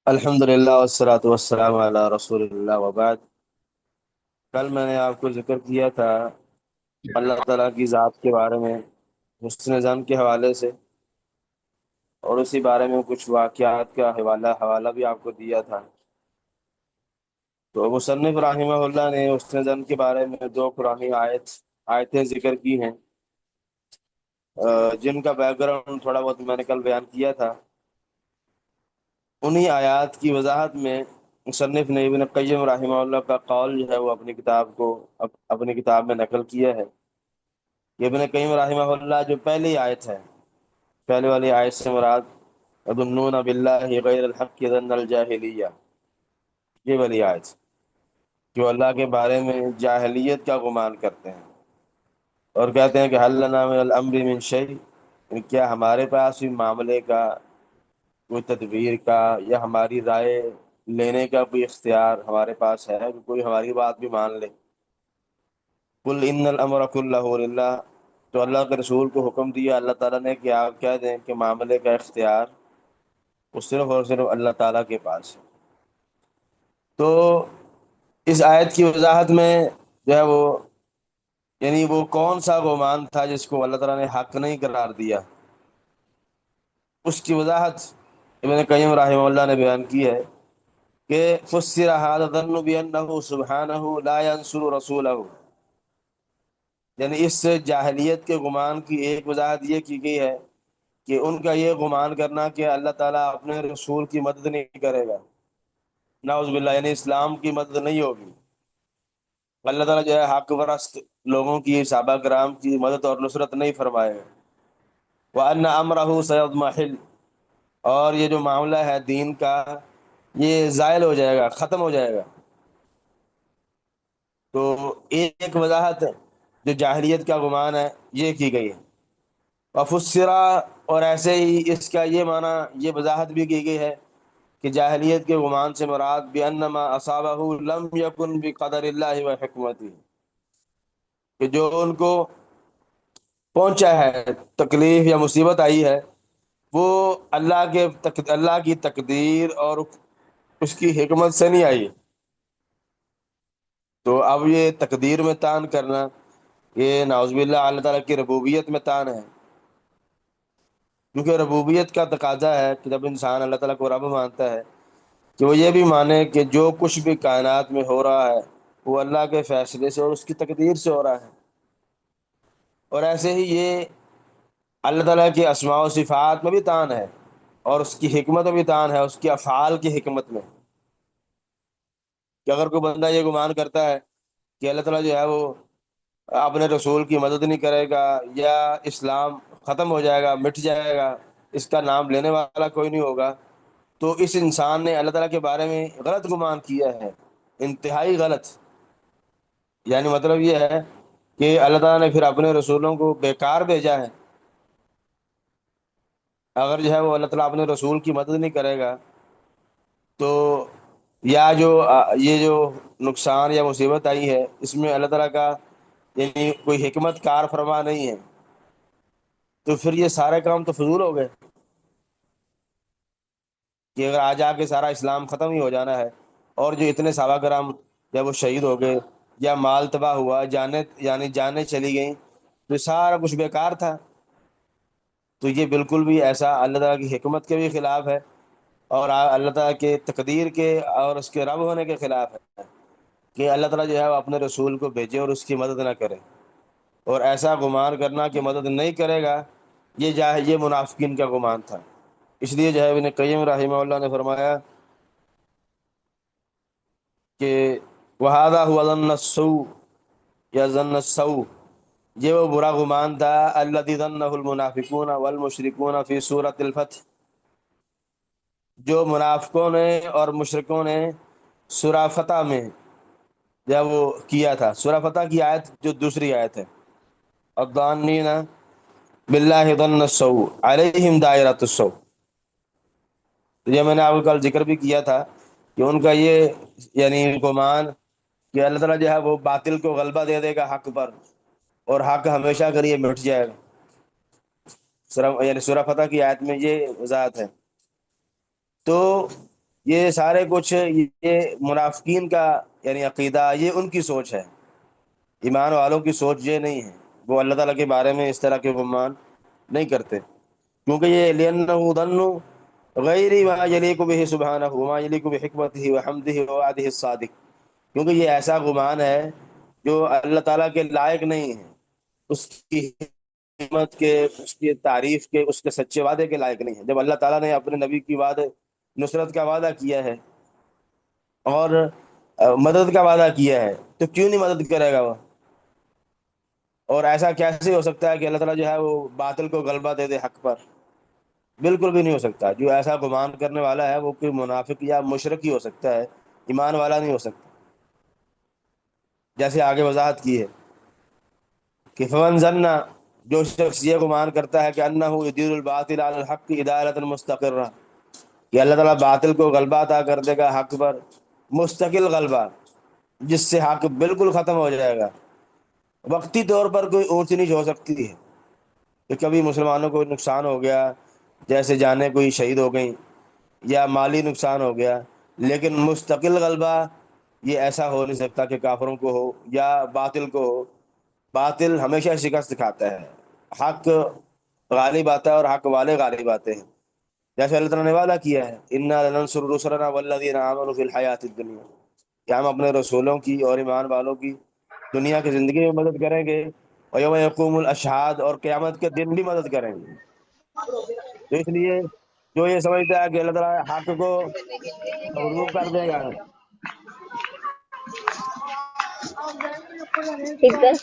الحمدللہ والصلاۃ والسلام علی رسول اللہ وبعد۔ کل میں نے آپ کو ذکر کیا تھا اللہ تعالیٰ کی ذات کے بارے میں حسن ظن کے حوالے سے، اور اسی بارے میں کچھ واقعات کا حوالہ بھی آپ کو دیا تھا۔ تو مصنف رحمہ اللہ نے حسن ظن کے بارے میں دو قرآنی آیتیں ذکر کی ہیں، جن کا بیک گراؤنڈ تھوڑا بہت میں نے کل بیان کیا تھا۔ انہی آیات کی وضاحت میں مصنف نے ابن قیم رحمہ اللہ کا قول جو ہے وہ اپنی کتاب میں نقل کیا ہے کہ ابن قیم رحمہ اللہ جو پہلی آیت ہے، پہلے والی آیت سے مراد یظنون باللہ غیر الحق ظن الجاہلیہ، یہ والی آیت جو اللہ کے بارے میں جاہلیت کا گمان کرتے ہیں اور کہتے ہیں کہ حل لنا من الامر من شیء، کیا ہمارے پاس بھی معاملے کا کوئی تدبیر کا یا ہماری رائے لینے کا کوئی اختیار ہمارے پاس ہے کہ کوئی ہماری بات بھی مان لے؟ قل ان الامر کلہ للہ، تو اللہ کے رسول کو حکم دیا اللہ تعالیٰ نے کہ آپ کہہ دیں کہ معاملے کا اختیار وہ صرف اور صرف اللہ تعالیٰ کے پاس ہے۔ تو اس آیت کی وضاحت میں جو ہے وہ، یعنی وہ کون سا گمان تھا جس کو اللہ تعالیٰ نے حق نہیں قرار دیا، اس کی وضاحت ابن قیم رحمہ اللہ نے بیان کی ہے کہ فسر هذا الظن بأنه سبحانه لا ينصر رسوله، یعنی اس سے جاہلیت کے گمان کی ایک وضاحت یہ کی گئی ہے کہ ان کا یہ گمان کرنا کہ اللہ تعالیٰ اپنے رسول کی مدد نہیں کرے گا، نعوذ باللہ، یعنی اسلام کی مدد نہیں ہوگی۔ اللہ تعالیٰ جو ہے حق پرست لوگوں کی، صحابہ کرام کی مدد اور نصرت نہیں فرمائے گا۔ وَأَنَّ أَمْرَهُ سَيَضْمَحِلُ، اور یہ جو معاملہ ہے دین کا یہ زائل ہو جائے گا، ختم ہو جائے گا۔ تو ایک وضاحت جو جاہلیت کا گمان ہے یہ کی گئی ہے۔ وفسرا، اور ایسے ہی اس کا یہ معنی، یہ وضاحت بھی کی گئی ہے کہ جاہلیت کے گمان سے مراد بأنما اصابہ لم یکن بقدر اللہ و حکمتہ، کہ جو ان کو پہنچا ہے، تکلیف یا مصیبت آئی ہے، وہ اللہ کی تقدیر اور اس کی حکمت سے نہیں آئی۔ تو اب یہ تقدیر میں تان کرنا، یہ نعوذ باللہ اللہ تعالیٰ کی ربوبیت میں تان ہے، کیونکہ ربوبیت کا تقاضا ہے کہ جب انسان اللہ تعالیٰ کو رب مانتا ہے کہ وہ یہ بھی مانے کہ جو کچھ بھی کائنات میں ہو رہا ہے وہ اللہ کے فیصلے سے اور اس کی تقدیر سے ہو رہا ہے۔ اور ایسے ہی یہ اللہ تعالیٰ کی اسماء و صفات میں بھی تان ہے، اور اس کی حکمت میں بھی تان ہے، اس کی افعال کی حکمت میں، کہ اگر کوئی بندہ یہ گمان کرتا ہے کہ اللہ تعالیٰ جو ہے وہ اپنے رسول کی مدد نہیں کرے گا، یا اسلام ختم ہو جائے گا، مٹ جائے گا، اس کا نام لینے والا کوئی نہیں ہوگا، تو اس انسان نے اللہ تعالیٰ کے بارے میں غلط گمان کیا ہے، انتہائی غلط۔ یعنی مطلب یہ ہے کہ اللہ تعالیٰ نے پھر اپنے رسولوں کو بیکار بھیجا ہے۔ اگر جو ہے وہ اللہ تعالیٰ اپنے رسول کی مدد نہیں کرے گا تو، یا جو یہ جو نقصان یا مصیبت آئی ہے اس میں اللہ تعالیٰ کا یعنی کوئی حکمت کار فرما نہیں ہے، تو پھر یہ سارے کام تو فضول ہو گئے، کہ اگر آج آ کے سارا اسلام ختم ہی ہو جانا ہے اور جو اتنے صحابہ کرام جب وہ شہید ہو گئے یا مال تباہ ہوا، جانیں چلی گئیں، تو یہ سارا کچھ بیکار تھا۔ تو یہ بالکل بھی ایسا اللہ تعالیٰ کی حکمت کے بھی خلاف ہے، اور اللہ تعالیٰ کے تقدیر کے اور اس کے رب ہونے کے خلاف ہے کہ اللہ تعالیٰ جو ہے وہ اپنے رسول کو بھیجے اور اس کی مدد نہ کرے، اور ایسا گمان کرنا کہ مدد نہیں کرے گا، یہ منافقین کا گمان تھا۔ اس لیے جو ہے ابن قیم رحمہ اللہ نے فرمایا کہ وَهَذَا هُوَ ظَنُّ السَّوْءِ یا ظن السوء، یہ وہ برا گمان تھا الذی ظنہ المنافقون والمشرکون فی سورۃ الفتح، جو منافقوں نے اور مشرکوں نے سورہ فتح میں جب وہ کیا تھا۔ سورہ فتح کی آیت جو دوسری آیت ہے، الظانین باللہ ظن السوء علیہم دائرۃ السوء، تو یہ میں نے آپ کو کل ذکر بھی کیا تھا کہ ان کا یہ یعنی گمان کہ اللہ تعالیٰ جو ہے وہ باطل کو غلبہ دے دے گا حق پر، اور حق ہمیشہ کے لیے مٹ جائے گا۔ یعنی سورہ فتح کی آیت میں یہ وضاحت ہے۔ تو یہ سارے کچھ یہ منافقین کا یعنی عقیدہ، یہ ان کی سوچ ہے، ایمان والوں کی سوچ یہ نہیں ہے، وہ اللہ تعالیٰ کے بارے میں اس طرح کے گمان نہیں کرتے، کیونکہ یہ لِأَنَّهُ ظَنُّ غَيْرِ مَا يَلِيقُ بِهِ سُبْحَانَهُ وَمَا يَلِيقُ بِحِكْمَتِهِ وَحَمْدِهِ وَوَعْدِهِ الصَّادِقِ، کیونکہ یہ ایسا گمان ہے جو اللہ تعالیٰ کے لائق نہیں ہے، اس کی حکمت کے، اس کی تعریف کے، اس کے سچے وعدے کے لائق نہیں ہے۔ جب اللہ تعالیٰ نے اپنے نبی کی وعدے نصرت کا وعدہ کیا ہے اور مدد کا وعدہ کیا ہے، تو کیوں نہیں مدد کرے گا وہ؟ اور ایسا کیسے ہو سکتا ہے کہ اللہ تعالیٰ جو ہے وہ باطل کو غلبہ دے دے حق پر؟ بالکل بھی نہیں ہو سکتا۔ جو ایسا گمان کرنے والا ہے وہ کوئی منافق یا مشرک ہی ہو سکتا ہے، ایمان والا نہیں ہو سکتا، جیسے آگے وضاحت کی ہے کہ فمن ظن، جو شخص یہ گمان کرتا ہے کہ انہ یدیر الباطل علی الحق ادارۃ مستقرہ، کہ اللہ تعالیٰ باطل کو غلبہ عطا کر دے گا حق پر، مستقل غلبہ، جس سے حق بالکل ختم ہو جائے گا۔ وقتی طور پر کوئی اونچ نیچ ہو سکتی ہے کہ کبھی مسلمانوں کو نقصان ہو گیا، جیسے جانیں کوئی شہید ہو گئیں، یا مالی نقصان ہو گیا، لیکن مستقل غلبہ یہ ایسا ہو نہیں سکتا کہ کافروں کو ہو یا باطل کو ہو۔ باطل ہمیشہ شکست کھاتا ہے، حق غالب آتا ہے اور حق والے غالب آتے ہیں، جیسے اللہ تعالیٰ نے وعدہ کیا ہے انا لننصر رسلنا والذین آمنوا فی الحیات الدنیا، کہ ہم اپنے رسولوں کی اور ایمان والوں کی دنیا کی زندگی میں مدد کریں گے، اور یوم یقوم الاشہاد، اور قیامت کے دن بھی مدد کریں گے۔ تو اس لیے جو یہ سمجھتا ہے کہ اللہ تعالیٰ حق کو مغلوب کر دے گا، ادھر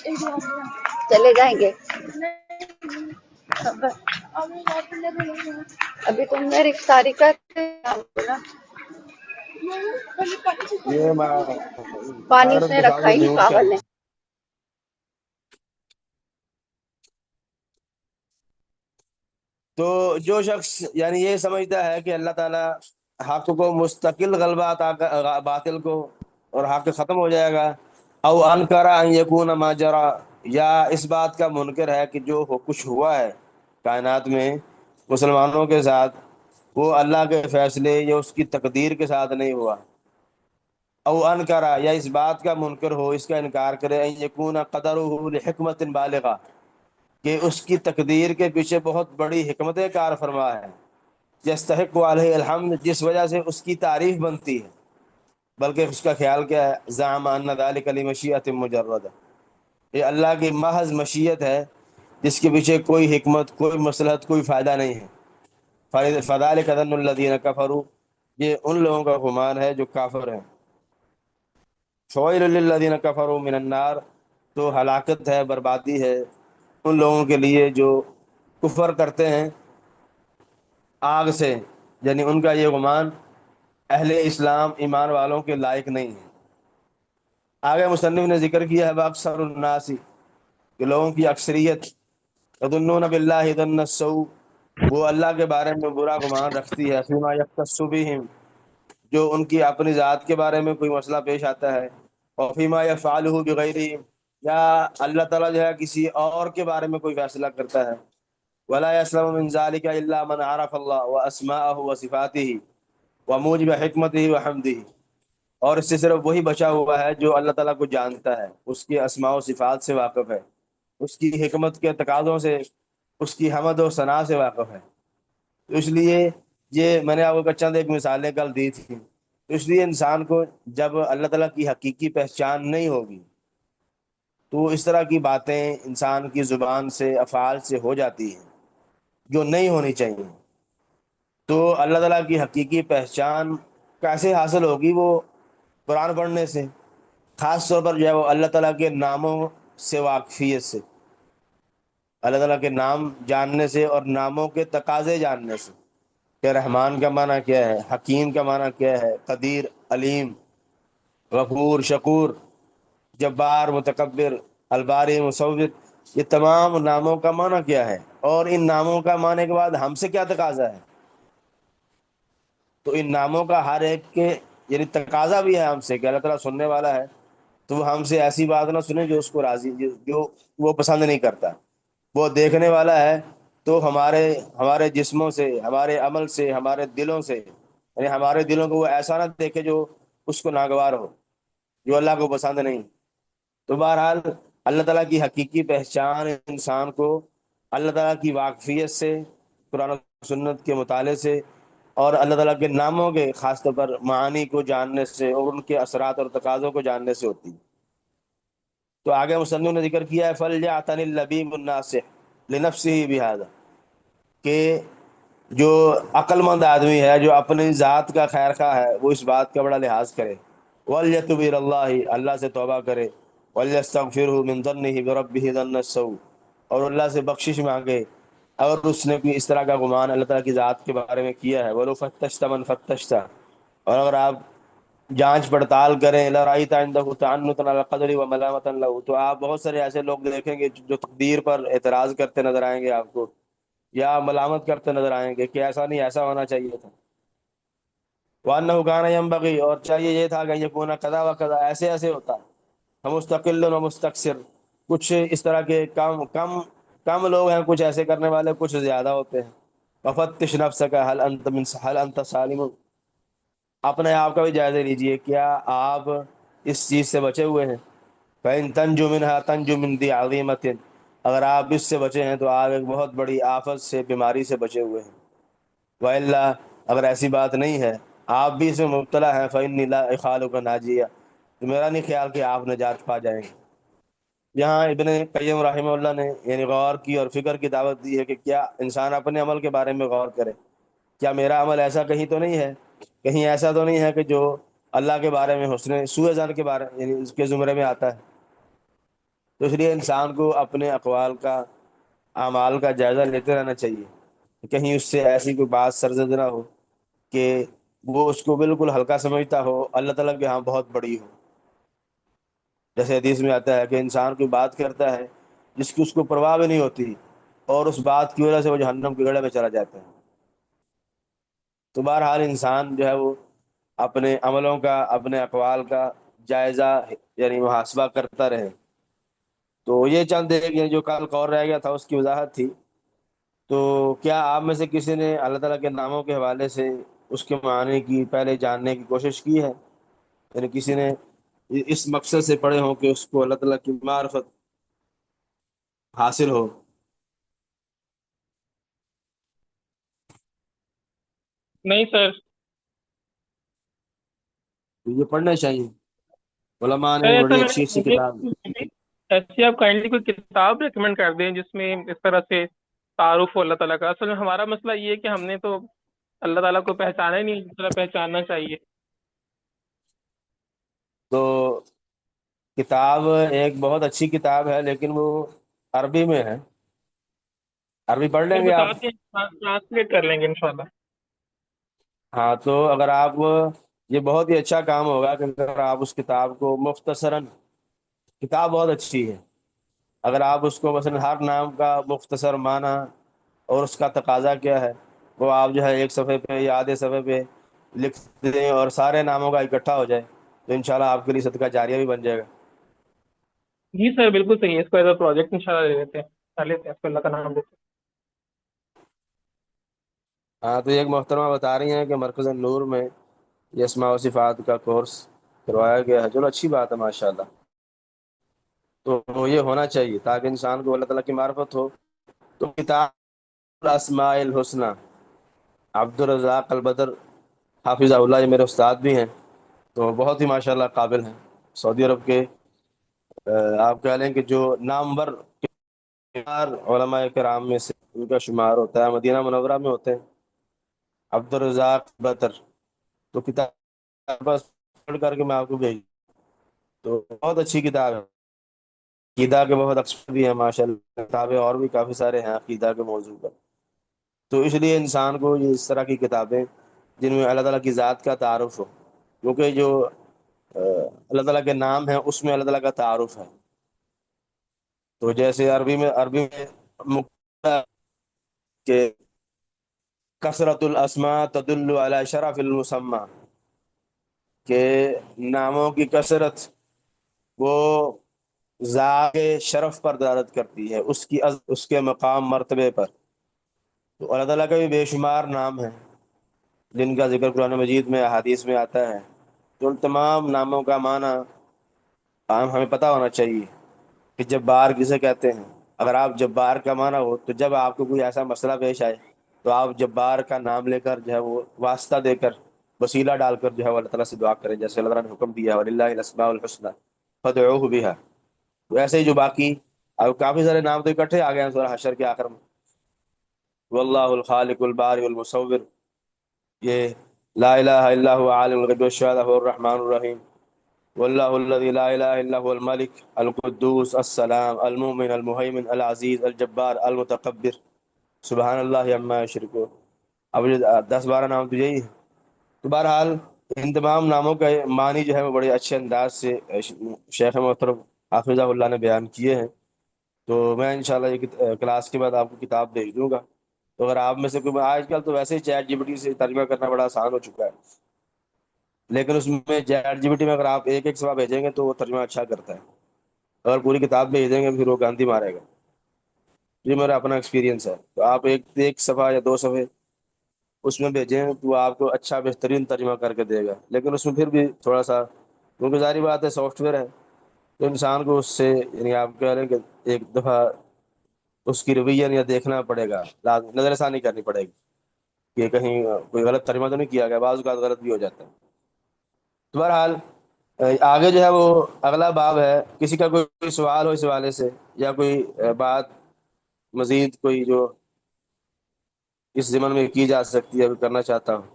چلے جائیں گے۔ ابھی تم نے رفتاری کر یہ پانی اس مائرن نے کو رکھا سامنے ہی نہیں میوٹ کر پاگل دیں۔ نے۔ تو جو شخص یعنی یہ سمجھتا ہے کہ اللہ تعالیٰ حق کو مستقل غلبہ باطل کو، اور حق ختم ہو جائے گا، او انکرا ان یکون ما جرا، یا اس بات کا منکر ہے کہ جو کچھ ہوا ہے کائنات میں مسلمانوں کے ساتھ، وہ اللہ کے فیصلے یا اس کی تقدیر کے ساتھ نہیں ہوا، او انکرا، یا اس بات کا منکر ہو، اس کا انکار کرے، ان یکون قدرہ لحکمت بالغہ، کہ اس کی تقدیر کے پیچھے بہت بڑی حکمت کار فرما ہے، یستحق علیہ الحمد، جس وجہ سے اس کی تعریف بنتی ہے، بلکہ اس کا خیال کیا ہے، زعم ان ذلک لمشیۃ مجرد، یہ اللہ کی محض مشیت ہے جس کے پیچھے کوئی حکمت، کوئی مصلحت، کوئی فائدہ نہیں ہے۔ فذلک ظن الذین کفروا، یہ ان لوگوں کا گمان ہے جو کافر ہیں۔ فویل للذین کفروا من النار، تو ہلاکت ہے، بربادی ہے ان لوگوں کے لیے جو کفر کرتے ہیں آگ سے، یعنی ان کا یہ گمان اہل اسلام ایمان والوں کے لائق نہیں ہے۔ آگے مصنف نے ذکر کیا ہے اکثر الناس، کہ لوگوں کی اکثریت یظنون باللہ ظن السوء، وہ اللہ کے بارے میں برا گمان رکھتی ہے، فیما یختص بہم، جو ان کی اپنی ذات کے بارے میں کوئی مسئلہ پیش آتا ہے، اور فیما یفعلہ بغیرہم، یا اللہ تعالیٰ جو ہے کسی اور کے بارے میں کوئی فیصلہ کرتا ہے، ولا يسلم من ذلك الا من عرف الله واسماءه وصفاته وموجب حکمته وحمده، اور اس سے صرف وہی بچا ہوا ہے جو اللہ تعالیٰ کو جانتا ہے، اس کی اسماء و صفات سے واقف ہے، اس کی حکمت کے تقاضوں سے، اس کی حمد و ثنا سے واقف ہے۔ تو اس لیے یہ میں نے آپ کو چند ایک مثالیں کل دی تھی، تو اس لیے انسان کو جب اللہ تعالیٰ کی حقیقی پہچان نہیں ہوگی تو اس طرح کی باتیں انسان کی زبان سے، افعال سے ہو جاتی ہیں جو نہیں ہونی چاہیے۔ تو اللہ تعالیٰ کی حقیقی پہچان کیسے حاصل ہوگی؟ وہ قرآن پڑھنے سے، خاص طور پر جو ہے وہ اللہ تعالیٰ کے ناموں سے واقفیت سے، اللہ تعالیٰ کے نام جاننے سے اور ناموں کے تقاضے جاننے سے، کہ رحمان کا معنی کیا ہے، حکیم کا معنی کیا ہے، قدیر، علیم، غفور، شکور، جبار، متکبر، الباری، مصور، یہ تمام ناموں کا معنی کیا ہے، اور ان ناموں کا معنی کے بعد ہم سے کیا تقاضا ہے۔ تو ان ناموں کا ہر ایک کے یعنی تقاضا بھی ہے ہم سے، کہ اللہ تعالیٰ سننے والا ہے تو وہ ہم سے ایسی بات نہ سنے جو اس کو راضی، جو وہ پسند نہیں کرتا۔ وہ دیکھنے والا ہے تو ہمارے جسموں سے، ہمارے عمل سے، ہمارے دلوں سے یعنی ہمارے دلوں کو وہ ایسا نہ دیکھے جو اس کو ناگوار ہو، جو اللہ کو پسند نہیں۔ تو بہرحال اللہ تعالیٰ کی حقیقی پہچان انسان کو اللہ تعالیٰ کی واقفیت سے، قرآن و سنت کے مطالعے سے، اور اللہ تعالیٰ کے ناموں کے خاص طور پر معانی کو جاننے سے اور ان کے اثرات اور تقاضوں کو جاننے سے ہوتی ہے۔ تو آگے مصنف نے ذکر کیا ہے فَلْيَعْتَنِ اللَّبِيبُ النَّاصِحُ لِنَفْسِهِ بِهَذَا، کہ جو عقل مند آدمی ہے، جو اپنی ذات کا خیر خواہ ہے، وہ اس بات کا بڑا لحاظ کرے۔ وَلْيَتُبْ إِلَى اللَّهِ، اللہ سے توبہ کرے۔ وَلْيَسْتَغْفِرْهُ مِنْ ظَنِّهِ بِرَبِّهِ ظَنَّ السَّوْءِ، اور اللہ سے بخشش مانگے اگر اس نے کوئی اس طرح کا گمان اللہ تعالیٰ کی ذات کے بارے میں کیا ہے۔ وَلَوْ فَتَّشْتَ مَنْ فَتَّشْتَ، اور اگر آپ جانچ پڑتال کریں لَرَأَيْتَ عِنْدَهُ تَعَنُّتًا عَلَى الْقَدْرِ وَمَلَامَةً لَهُ، تو آپ بہت سارے ایسے لوگ دیکھیں گے جو تقدیر پر اعتراض کرتے نظر آئیں گے آپ کو، یا ملامت کرتے نظر آئیں گے کہ ایسا نہیں، ایسا ہونا چاہیے تھا۔ وَأَنَّهُ كَانَ يَنبَغِي، اور چاہیے یہ تھا کہ يَكُونَ كذا وكذا، ایسے ایسے ہوتا۔ مستقل و مستقصر، کچھ اس طرح کے کم کم کم لوگ ہیں، کچھ ایسے کرنے والے، کچھ زیادہ ہوتے ہیں۔ وَفَتِّشْ نَفْسَكَ هَلْ أَنْتَ سَالِمٌ، اپنے آپ کا بھی جائزہ لیجئے، کیا آپ اس چیز سے بچے ہوئے ہیں؟ فَإِن تَنْجُ مِنْهَا تَنْجُ مِنْ ذِي عَظِيمَةٍ، اگر آپ اس سے بچے ہیں تو آپ ایک بہت بڑی آفت سے، بیماری سے بچے ہوئے ہیں۔ وَإِلَّا، اگر ایسی بات نہیں ہے، آپ بھی اس میں مبتلا ہیں، فَإِنِّي لَا أَخَالُكَ نَاجِيًا، تو میرا نہیں خیال کہ آپ نجات پا جائیں گے۔ یہاں ابن قیم رحمہ اللہ نے یعنی غور کی اور فکر کی دعوت دی ہے کہ کیا انسان اپنے عمل کے بارے میں غور کرے، کیا میرا عمل ایسا کہیں تو نہیں ہے، کہیں ایسا تو نہیں ہے کہ جو اللہ کے بارے میں حسن سوء ظن کے بارے یعنی اس کے زمرے میں آتا ہے۔ تو اس لیے انسان کو اپنے اقوال کا، اعمال کا جائزہ لیتے رہنا چاہیے، کہیں اس سے ایسی کوئی بات سرزد نہ ہو کہ وہ اس کو بالکل ہلکا سمجھتا ہو، اللہ تعالیٰ کے ہاں بہت بڑی ہو۔ جیسے حدیث میں آتا ہے کہ انسان کوئی بات کرتا ہے جس کی اس کو پرواہ بھی نہیں ہوتی، اور اس بات کی وجہ سے وہ جہنم کے گڑھے میں چلا جاتا ہے۔ تو بہرحال انسان جو ہے وہ اپنے عملوں کا، اپنے اقوال کا جائزہ یعنی محاسبہ کرتا رہے۔ تو یہ چند ایک یہ جو کل اور رہ گیا تھا اس کی وضاحت تھی۔ تو کیا آپ میں سے کسی نے اللہ تعالیٰ کے ناموں کے حوالے سے اس کے معنی کی پہلے جاننے کی کوشش کی ہے؟ یعنی کسی نے اس مقصد سے پڑھے ہوں کہ اس کو اللہ تعالیٰ کی معرفت حاصل ہو؟ نہیں سر، تو یہ پڑھنا چاہیے، علماء نے سر ایسا بڑی میں اچھی اچھی کتاب۔ مجھے ایسی آپ کائنڈلی کوئی کتاب ریکمینڈ کر دیں جس میں اس طرح سے تعارف ہو اللہ تعالیٰ کا۔ اصل میں ہمارا مسئلہ یہ ہے کہ ہم نے تو اللہ تعالیٰ کو پہچانا ہی نہیں جس طرح پہچاننا چاہیے۔ تو کتاب ایک بہت اچھی کتاب ہے، لیکن وہ عربی میں ہے، عربی پڑھ سر لیں گے بتا آپ؟ دیں، ٹرانسلیٹ کر لیں گے انشاءاللہ۔ ہاں، تو اگر آپ، یہ بہت ہی اچھا کام ہوگا کہ اگر آپ اس کتاب کو مختصراً، کتاب بہت اچھی ہے، اگر آپ اس کو مثلا ہر نام کا مختصر معنی اور اس کا تقاضا کیا ہے وہ آپ جو ہے ایک صفحے پہ یا آدھے صفحے پہ لکھ دیں اور سارے ناموں کا اکٹھا ہو جائے، تو انشاءاللہ آپ کے لیے صدقہ جاریہ بھی بن جائے گا۔ جی سر بالکل صحیح ہے، اس کو ایز اے پروجیکٹ انشاءاللہ لے لیتے ہیں، کر لیتے ہیں، اس کو اللہ کا نام لیتے ہاں، تو ایک محترمہ بتا رہی ہیں کہ مرکز نور میں یہ اسماء و صفات کا کورس کروایا گیا ہے، چلو اچھی بات ہے ماشاءاللہ۔ تو یہ ہونا چاہیے تاکہ انسان کو اللہ تعالیٰ کی معرفت ہو۔ تو کتاب الاسماء الحسنہ، عبد الرزاق البدر حافظ اللہ، یہ میرے استاد بھی ہیں، تو بہت ہی ماشاءاللہ قابل ہیں، سعودی عرب کے آپ کہہ لیں کہ جو نامور علماء کرام میں سے ان کا شمار ہوتا ہے، مدینہ منورہ میں ہوتے ہیں، عبد الرزاق بدر۔ تو کتاب بس پڑھ کر کے میں آپ کو بھیج، تو بہت اچھی کتاب ہے، عقیدہ کے بہت ایکسپرٹ بھی ہیں ماشاءاللہ، کتابیں اور بھی کافی سارے ہیں عقیدہ کے موضوع پر۔ تو اس لیے انسان کو یہ اس طرح کی کتابیں جن میں اللہ تعالیٰ کی ذات کا تعارف ہو، کیونکہ جو اللہ تعالیٰ کے نام ہیں اس میں اللہ تعالیٰ کا تعارف ہے۔ تو جیسے عربی میں کہ کثرت الاسماء تدل علی شرف المسمى، کہ ناموں کی کثرت وہ ذات کے شرف پر دلالت کرتی ہے، اس کے مقام مرتبے پر۔ تو اللہ تعالیٰ کا بھی بے شمار نام ہے، جن کا ذکر قرآن مجید میں احادیث میں آتا ہے، تو ان تمام ناموں کا معنی ہمیں پتہ ہونا چاہیے کہ جبار کسے کہتے ہیں۔ اگر آپ جبار کا معنی ہو تو جب آپ کو کوئی ایسا مسئلہ پیش آئے تو آپ جبار کا نام لے کر جو ہے وہ واسطہ دے کر، وسیلہ ڈال کر جو ہے وہ اللہ تعالیٰ سے دعا کریں، جیسے اللہ تعالیٰ نے حکم دیا وَلِلَّهِ الْأَسْمَاءُ الْحُسْنَى فَادْعُوهُ بِهَا۔ تو ایسے ہی جو باقی اب کافی سارے نام تو اکٹھے آ گئے ہیں سورہ حشر کے آخر میں، واللہ الخالق البارئ المصور، یہ لا الہ الا هو عالم الغیب والشہادہ هو الرحمن الرحیم، واللہ الذی لا الہ الا هو الملک القدوس السلام المؤمن المہیمن العزیز الجبار المتکبر سبحان اللہ عما یشرکون۔ اب یہ 10-12 نام تو یہی ہے۔ تو بہرحال ان تمام ناموں کا معنی جو ہے وہ بڑے اچھے انداز سے شیخ محترم حافظہ اللہ نے بیان کیے ہیں۔ تو میں انشاءاللہ یہ کلاس کے بعد آپ کو کتاب بھیج دوں گا۔ تو اگر آپ میں سے کوئی، آج کل تو ویسے ہی چیٹ جی پی ٹی سے ترجمہ کرنا بڑا آسان ہو چکا ہے، لیکن اس میں چیٹ جی پی ٹی میں اگر آپ ایک ایک صفحہ بھیجیں گے تو وہ ترجمہ اچھا کرتا ہے، اگر پوری کتاب بھیج دیں گے پھر وہ گاندھی مارے گا۔ یہ میرا اپنا ایکسپیرینس ہے۔ تو آپ ایک صفحہ یا 2 صفحے اس میں بھیجیں تو وہ آپ کو اچھا بہترین ترجمہ کر کے دے گا، لیکن اس میں پھر بھی تھوڑا سا، کیونکہ ظاہری بات ہے سافٹ ویئر ہے، تو انسان کو اس سے یعنی آپ کہہ رہے ہیں کہ ایک دفعہ اس کی ریویژن یا دیکھنا پڑے گا، نظر ثانی کرنی پڑے گی کہ کہیں کوئی غلط ترجمہ تو نہیں کیا گیا، بعض اوقات غلط بھی ہو جاتا ہے۔ تو بہرحال آگے جو ہے وہ اگلا باب ہے، کسی کا کوئی سوال ہو اس حوالے سے یا کوئی بات مزید کوئی جو اس ضمن میں کی جا سکتی ہے، اگر کرنا چاہتا ہوں۔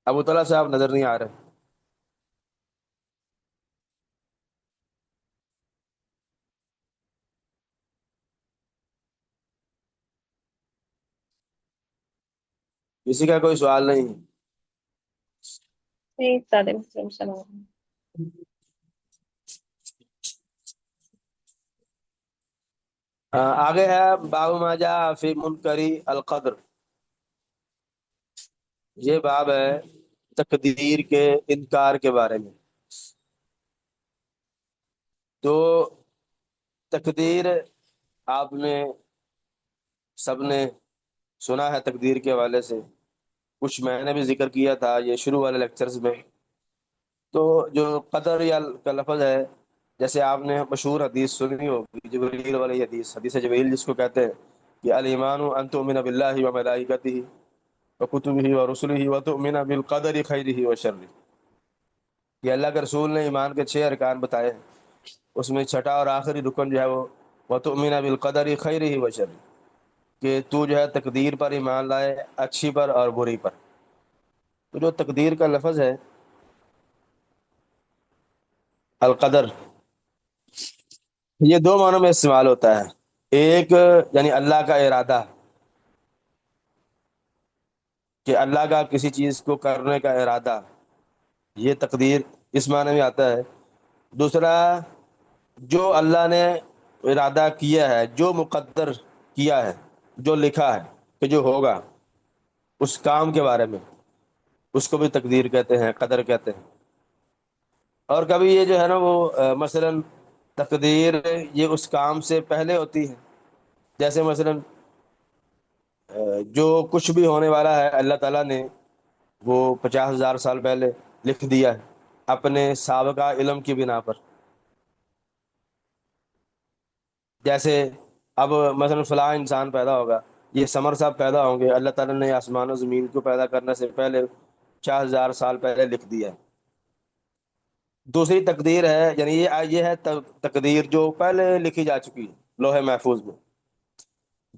ابو طلحہ صاحب نظر نہیں آ رہے۔ کسی کا کوئی سوال نہیں ہے؟ نہیں تعلیم السلام۔ آگے ہے باب ما جاء فی منکری القدر۔ یہ باب ہے تقدیر کے انکار کے بارے میں۔ تو تقدیر آپ نے سب نے سنا ہے تقدیر کے حوالے سے، کچھ میں نے بھی ذکر کیا تھا یہ شروع والے لیکچرز میں۔ تو جو قدر یا کا لفظ ہے، جیسے آپ نے مشہور حدیث سنی ہوگی، جبریل والی حدیث، حدیث جبریل جس کو کہتے ہیں کہ الایمان ان تؤمن باللہ وملائکتہ وکتبہ ورسلہ وتؤمن بالقدر خیرہ وشرہ۔ یہ اللہ کے رسول نے ایمان کے 6 ارکان بتائے ہیں، اس میں چھٹا اور آخری رکن جو ہے وہ وتؤمن بالقدر خیرہ وشرہ، کہ تو جو ہے تقدیر پر ایمان لائے، اچھی پر اور بری پر۔ تو جو تقدیر کا لفظ ہے القدر، یہ 2 معنوں میں استعمال ہوتا ہے۔ ایک یعنی اللہ کا ارادہ، کہ اللہ کا کسی چیز کو کرنے کا ارادہ، یہ تقدیر اس معنی میں آتا ہے۔ دوسرا، جو اللہ نے ارادہ کیا ہے، جو مقدر کیا ہے، جو لکھا ہے کہ جو ہوگا اس کام کے بارے میں، اس کو بھی تقدیر کہتے ہیں، قدر کہتے ہیں۔ اور کبھی یہ جو ہے نا وہ مثلا تقدیر یہ اس کام سے پہلے ہوتی ہے، جیسے مثلا جو کچھ بھی ہونے والا ہے اللہ تعالیٰ نے وہ 50,000 سال پہلے لکھ دیا ہے اپنے سابقہ علم کی بنا پر۔ جیسے اب مثلا فلاں انسان پیدا ہوگا، یہ سمر صاحب پیدا ہوں گے، اللہ تعالیٰ نے آسمان و زمین کو پیدا کرنے سے پہلے 50,000 سال پہلے لکھ دیا ہے۔ دوسری تقدیر ہے، یعنی یہ ہے تقدیر جو پہلے لکھی جا چکی ہے لوح محفوظ میں۔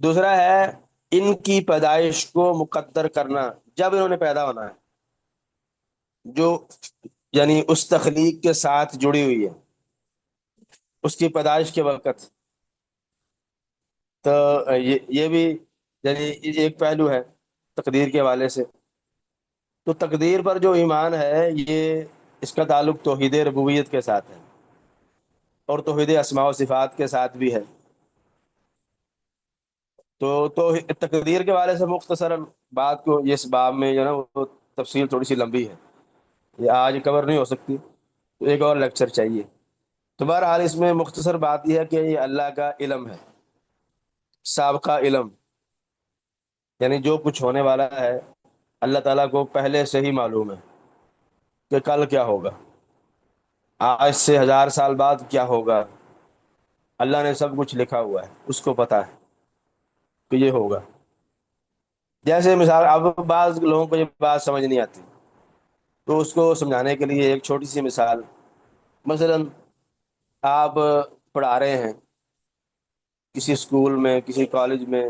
دوسرا ہے ان کی پیدائش کو مقدر کرنا، جب انہوں نے پیدا ہونا ہے، جو یعنی اس تخلیق کے ساتھ جڑی ہوئی ہے، اس کی پیدائش کے وقت۔ تو یہ بھی یعنی ایک پہلو ہے تقدیر کے حوالے سے۔ تو تقدیر پر جو ایمان ہے یہ اس کا تعلق توحید ربوبیت کے ساتھ ہے اور توحید اسماء و صفات کے ساتھ بھی ہے۔ تو تقدیر کے حوالے سے مختصراً بات کو یہ اس باب میں جو ہے نا وہ تفصیل تھوڑی سی لمبی ہے، یہ آج کور نہیں ہو سکتی، تو ایک اور لیکچر چاہیے۔ تو بہرحال اس میں مختصر بات یہ ہے کہ یہ اللہ کا علم ہے، سابقہ علم، یعنی جو کچھ ہونے والا ہے اللہ تعالیٰ کو پہلے سے ہی معلوم ہے کہ کل کیا ہوگا، آج سے 1000 سال بعد کیا ہوگا۔ اللہ نے سب کچھ لکھا ہوا ہے، اس کو پتا ہے کہ یہ ہوگا۔ جیسے مثال، اب بعض لوگوں کو یہ بات سمجھ نہیں آتی، تو اس کو سمجھانے کے لیے ایک چھوٹی سی مثال، مثلا آپ پڑھا رہے ہیں کسی اسکول میں، کسی کالج میں،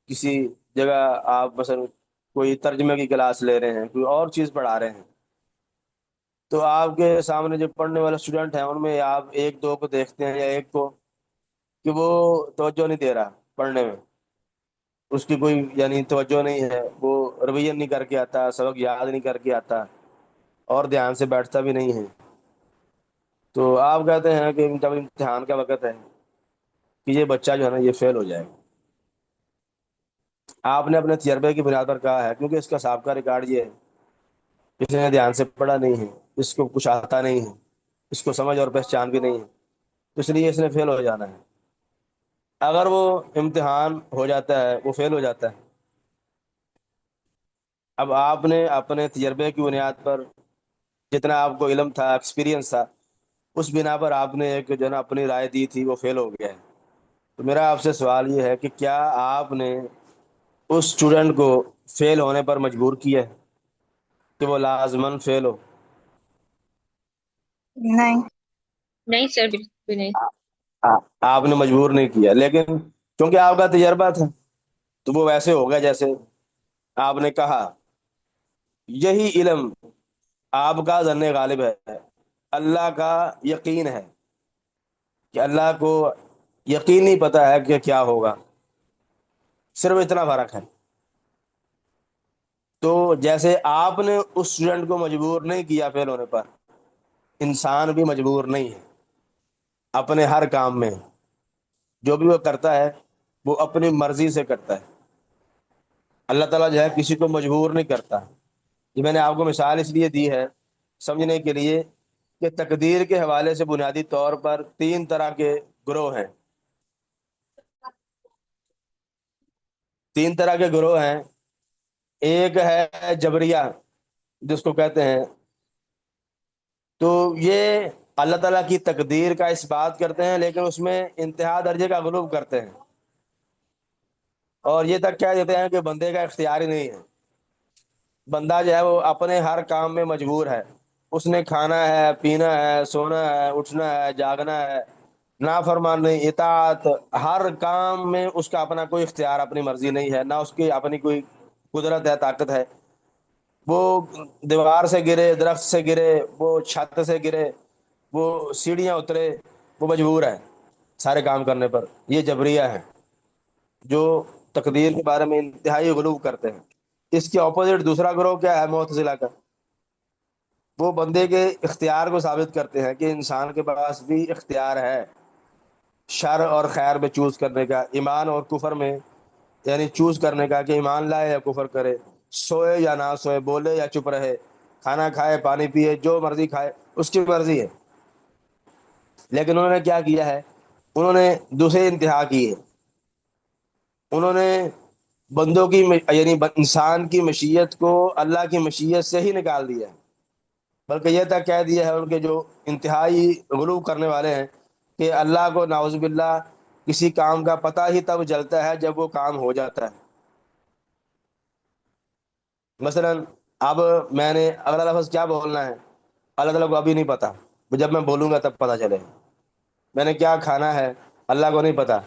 کسی جگہ، آپ مثلا کوئی ترجمے کی کلاس لے رہے ہیں، کوئی اور چیز پڑھا رہے ہیں، تو آپ کے سامنے جو پڑھنے والے اسٹوڈنٹ ہیں ان میں آپ ایک دو کو دیکھتے ہیں یا ایک کو کہ وہ توجہ نہیں دے رہا پڑھنے میں، اس کی کوئی یعنی توجہ نہیں ہے، وہ رویہ نہیں کر کے آتا، سبق یاد نہیں کر کے آتا، اور دھیان سے بیٹھتا بھی نہیں ہے، تو آپ کہتے ہیں کہ جب امتحان کا وقت ہے کہ یہ بچہ جو ہے نا یہ فیل ہو جائے گا۔ آپ نے اپنے تجربے کی بنیاد پر کہا ہے، کیونکہ اس کا سابقہ ریکارڈ یہ ہے، اس نے دھیان سے پڑھا نہیں ہے، اس کو کچھ آتا نہیں ہے، اس کو سمجھ اور پہچان بھی نہیں ہے، تو اس لیے اس نے فیل ہو جانا ہے۔ اگر وہ امتحان ہو جاتا ہے، وہ فیل ہو جاتا ہے، اب آپ نے اپنے تجربے کی بنیاد پر جتنا آپ کو علم تھا، ایکسپیرینس تھا، اس بنا پر آپ نے ایک جو ہے نا اپنی رائے دی تھی، وہ فیل ہو گیا ہے۔ تو میرا آپ سے سوال یہ ہے کہ کیا آپ نے اس اسٹوڈنٹ کو فیل ہونے پر مجبور کیا ہے کہ وہ لازماً فیل ہو؟ نہیں، نہیں سر، بالکل بھی نہیں۔ آپ نے مجبور نہیں کیا، لیکن کیونکہ آپ کا تجربہ تھا تو وہ ویسے ہو گیا جیسے آپ نے کہا۔ یہی علم آپ کا ظن غالب ہے، اللہ کا یقین ہے کہ اللہ کو یقینی پتہ ہے کہ کیا ہوگا، صرف اتنا فرق ہے۔ تو جیسے آپ نے اس اسٹوڈنٹ کو مجبور نہیں کیا فیل ہونے پر، انسان بھی مجبور نہیں ہے اپنے ہر کام میں، جو بھی وہ کرتا ہے وہ اپنی مرضی سے کرتا ہے۔ اللہ تعالیٰ جو ہے کسی کو مجبور نہیں کرتا۔ یہ میں نے آپ کو مثال اس لیے دی ہے سمجھنے کے لیے کہ تقدیر کے حوالے سے بنیادی طور پر 3 طرح کے گروہ ہیں، 3 طرح کے گروہ ہیں۔ ایک ہے جبریہ جس کو کہتے ہیں، تو یہ اللہ تعالیٰ کی تقدیر کا اس بات کرتے ہیں لیکن اس میں انتہا درجے کا غلو کرتے ہیں، اور یہ تک کہہ دیتے ہیں کہ بندے کا اختیار ہی نہیں ہے، بندہ جو ہے وہ اپنے ہر کام میں مجبور ہے، اس نے کھانا ہے، پینا ہے، سونا ہے، اٹھنا ہے، جاگنا ہے، نافرمانی، اطاعت، ہر کام میں اس کا اپنا کوئی اختیار، اپنی مرضی نہیں ہے، نہ اس کی اپنی کوئی قدرت ہے، طاقت ہے۔ وہ دیوار سے گرے، درخت سے گرے، وہ چھت سے گرے، وہ سیڑھیاں اترے، وہ مجبور ہے سارے کام کرنے پر۔ یہ جبریہ ہے جو تقدیر کے بارے میں انتہائی غلو کرتے ہیں۔ اس کے اپوزٹ دوسرا گروہ کیا ہے؟ معتزلہ کا۔ وہ بندے کے اختیار کو ثابت کرتے ہیں کہ انسان کے پاس بھی اختیار ہے شر اور خیر میں چوز کرنے کا، ایمان اور کفر میں یعنی چوز کرنے کا کہ ایمان لائے یا کفر کرے، سوئے یا نہ سوئے، بولے یا چپ رہے، کھانا کھائے، پانی پیے، جو مرضی کھائے، اس کی مرضی ہے۔ لیکن انہوں نے کیا کیا ہے؟ انہوں نے دوسری انتہا کی ہے، انہوں نے بندوں کی یعنی انسان کی مشیت کو اللہ کی مشیت سے ہی نکال دیا ہے، بلکہ یہ تک کہہ دیا ہے ان کے جو انتہائی غلو کرنے والے ہیں کہ اللہ کو نعوذ باللہ کسی کام کا پتہ ہی تب چلتا ہے جب وہ کام ہو جاتا ہے۔ مثلا اب میں نے اگلا لفظ کیا بولنا ہے اللہ تعالیٰ کو ابھی نہیں پتا، جب میں بولوں گا تب پتہ چلے۔ میں نے کیا کھانا ہے اللہ کو نہیں پتا،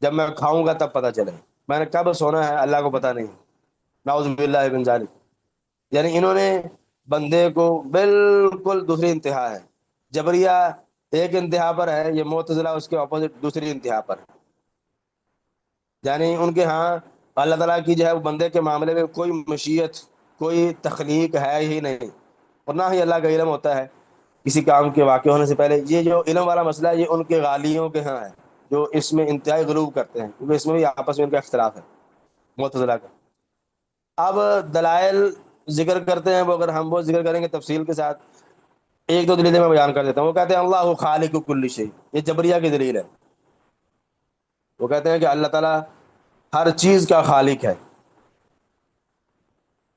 جب میں کھاؤں گا تب پتہ چلے۔ میں نے کب سونا ہے اللہ کو پتہ نہیں، نعوذ باللہ من ذالک۔ یعنی انہوں نے بندے کو بالکل دوسری انتہا ہے۔ جبریہ ایک انتہا پر ہے، یہ معتزلہ اس کے اپوزٹ دوسری انتہا پر ہے۔ یعنی ان کے ہاں اللہ تعالیٰ کی جو ہے وہ بندے کے معاملے میں کوئی مشیت، کوئی تخلیق ہے ہی نہیں، اور نہ ہی اللہ کا علم ہوتا ہے کسی کام کے واقع ہونے سے پہلے۔ یہ جو علم والا مسئلہ ہے یہ ان کے غالیوں کے ہاں ہے جو اس میں انتہائی غلو کرتے ہیں، کیونکہ اس میں بھی آپس میں ان کا اختلاف ہے معتزلہ کا۔ اب دلائل ذکر کرتے ہیں وہ، اگر ہم وہ ذکر کریں گے تفصیل کے ساتھ، ایک دو دلیلیں میں بیان کر دیتا ہوں۔ وہ کہتے ہیں اللہ خالق کل شیء، یہ جبریہ کی دلیل ہے۔ وہ کہتے ہیں کہ اللہ تعالیٰ ہر چیز کا خالق ہے،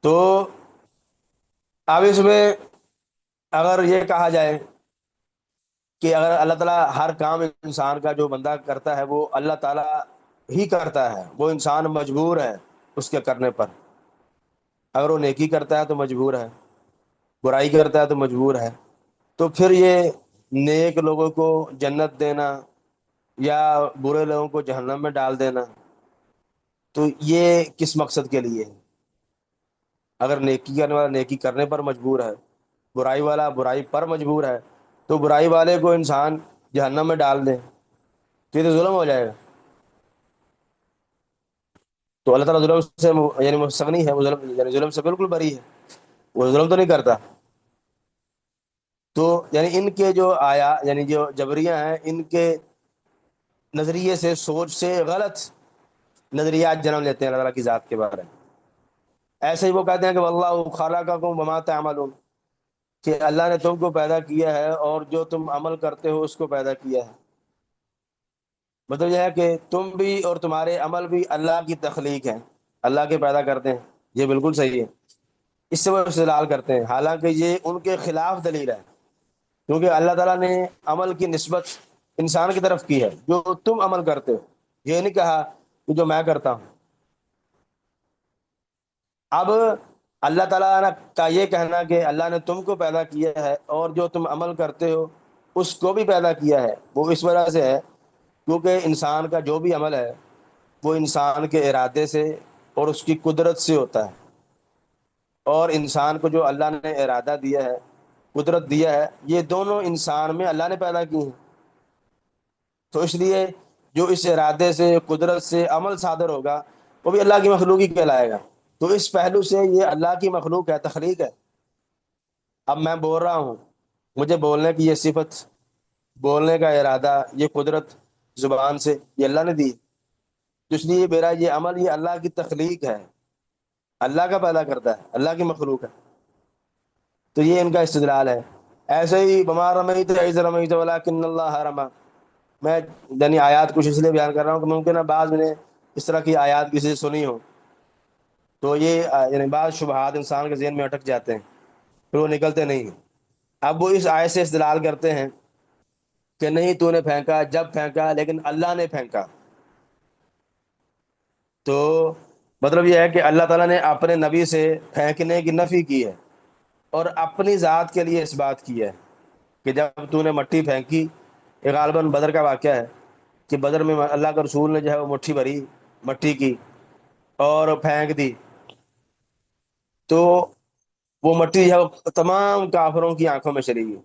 تو اب اس میں اگر یہ کہا جائے کہ اگر اللہ تعالیٰ ہر کام انسان کا جو بندہ کرتا ہے وہ اللہ تعالیٰ ہی کرتا ہے، وہ انسان مجبور ہے اس کے کرنے پر. اگر وہ نیکی کرتا ہے تو مجبور ہے، برائی کرتا ہے تو مجبور ہے. تو پھر یہ نیک لوگوں کو جنت دینا یا برے لوگوں کو جہنم میں ڈال دینا، تو یہ کس مقصد کے لیے ہے؟ اگر نیکی کرنے والا نیکی کرنے پر مجبور ہے، برائی والا برائی پر مجبور ہے، تو برائی والے کو انسان جہنم میں ڈال دے تو یہ تو ظلم ہو جائے گا. تو اللہ تعالیٰ ظلم سے یعنی مستغنی ہے، وہ ظلم یعنی ظلم سے بالکل بری ہے، وہ ظلم تو نہیں کرتا. تو یعنی ان کے جو آیا یعنی جو جبریہ ہیں، ان کے نظریے سے سوچ سے غلط نظریات جنم لیتے ہیں اللہ تعالیٰ کی ذات کے بارے میں. ایسے ہی وہ کہتے ہیں کہ واللہ خلقکم وما تعملون، کہ اللہ نے تم کو پیدا کیا ہے اور جو تم عمل کرتے ہو اس کو پیدا کیا ہے. مطلب یہ ہے کہ تم بھی اور تمہارے عمل بھی اللہ کی تخلیق ہے، اللہ کے پیدا کرتے ہیں. یہ بالکل صحیح ہے، اس سے وہ استدلال کرتے ہیں، حالانکہ یہ ان کے خلاف دلیل ہے. کیونکہ اللہ تعالیٰ نے عمل کی نسبت انسان کی طرف کی ہے، جو تم عمل کرتے ہو. یہ نہیں کہا کہ جو میں کرتا ہوں. اب اللہ تعالیٰ کا یہ کہنا کہ اللہ نے تم کو پیدا کیا ہے اور جو تم عمل کرتے ہو اس کو بھی پیدا کیا ہے، وہ اس وجہ سے ہے کیونکہ انسان کا جو بھی عمل ہے وہ انسان کے ارادے سے اور اس کی قدرت سے ہوتا ہے. اور انسان کو جو اللہ نے ارادہ دیا ہے، قدرت دیا ہے، یہ دونوں انسان میں اللہ نے پیدا کی ہیں. تو اس لیے جو اس ارادے سے قدرت سے عمل صادر ہوگا وہ بھی اللہ کی مخلوق ہی کہلائے گا. تو اس پہلو سے یہ اللہ کی مخلوق ہے، تخلیق ہے. اب میں بول رہا ہوں، مجھے بولنے کی یہ صفت، بولنے کا ارادہ، یہ قدرت زبان سے یہ اللہ نے دی. تو اس لیے میرا یہ عمل یہ اللہ کی تخلیق ہے، اللہ کا پیدا کرتا ہے، اللہ کی مخلوق ہے. تو یہ ان کا استدلال ہے. ایسے ہی بما رمیت اذ رمیت ولکن اللہ رمی. میں یعنی آیات کچھ اس لیے بیان کر رہا ہوں کہ ممکن ہے بعض نے اس طرح کی آیات کسی سے سنی ہو تو یہ یعنی بعض شبہات انسان کے ذہن میں اٹک جاتے ہیں، پھر وہ نکلتے نہیں ہیں. اب وہ اس آیت سے استدلال کرتے ہیں کہ نہیں تو نے پھینکا جب پھینکا لیکن اللہ نے پھینکا. تو مطلب یہ ہے کہ اللہ تعالیٰ نے اپنے نبی سے پھینکنے کی نفی کی ہے اور اپنی ذات کے لیے اس بات کی ہے کہ جب تو نے مٹی پھینکی. یہ غالباً بدر کا واقعہ ہے کہ بدر میں اللہ کے رسول نے جو ہے وہ مٹھی بھری مٹی کی اور پھینک دی، تو وہ مٹی جو ہے وہ تمام کافروں کی آنکھوں میں چلی گئی.